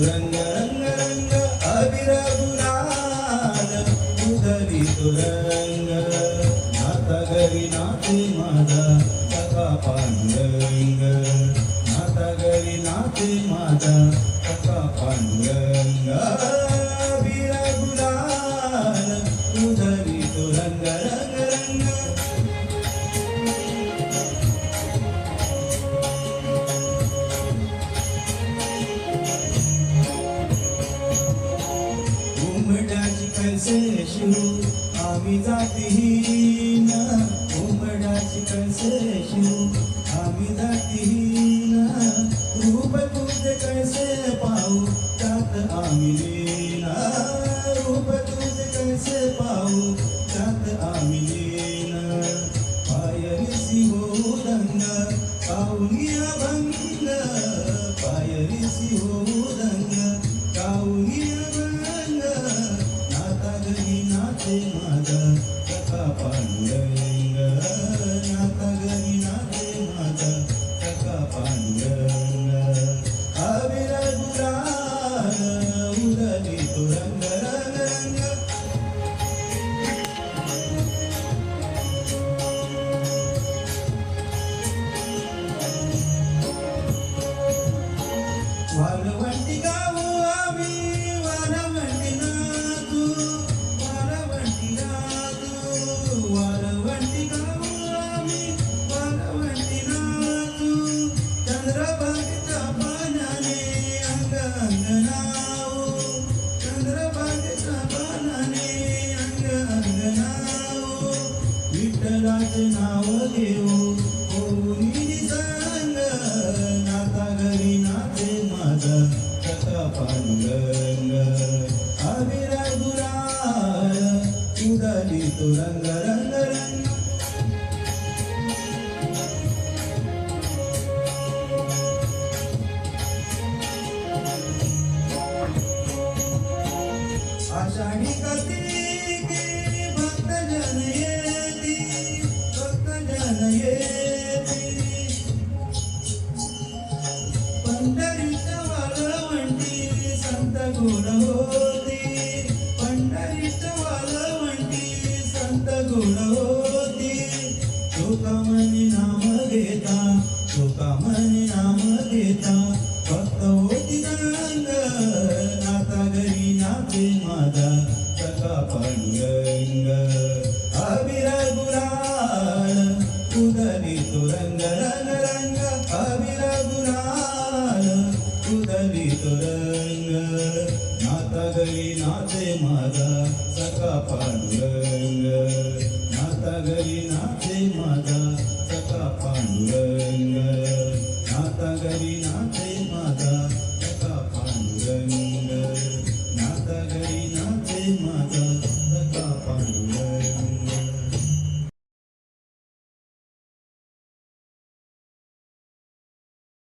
रंग रंग रंग अबीर गुलाल उधळी तो रंग नाता घरी नाते माझा सखा पांडुरंग नाता घरी नाते माझा सखा पांडुरंग अबीर गुलाल उधळी तो रंग रंग रंग उमडाची कैसे शिरू आम्ही जातीहीन उमडाची कैसे शिरू आम्ही जातीहीन रूप तुझे कैसे पाहू त्यात आम्ही लीन रूप तुझे कैसे पाहू त्यात आम्ही लीन पायरीसी हो रंग काउनिया भंग पायरीसी हो रंग काउनिया भंग नाता घरी नाते माझा सखा पांडुरंग नाता घरी नाते माझा सखा पांडुरंग अबीर गुलाल उधळी तो रंग रंग रंग वारवंटी गावो आम्ही वारवंटी नाचू वारवंटी नाचू वारवंटी गावो आम्ही वारवंटी नाचू चंद्रभागेच्या पाण्याने अंग अंग नावू चंद्रभागेच्या पाण्याने अंग अंग नावू विठ्ठलाचे नाव घेऊ होऊन संग नाता घरी नाते माझा सखा पांडुरंग अबीर गुलाल उधळी तो रंग रंग रंग आषाढी कार्तिकी भक्तजन येती भक्तजन येती पंढरीच्या वाळवंटी संत गुण होती पंढरीच्या वाळवंटी संत गुण होती तुकामणी नाम घेता तुकामणी नाम घेता भक्त होती रंग नाता घरी नाते माझा सखा पांडुरंग अबीर गुलाल उधळी तो रंग रंग रंग अबीर गुलाल उधळी तो रंग नाता घरी नाते माझा सखा पांडुरंग नाता घरी नाते माझा सखा पांडुरंग नाता घरी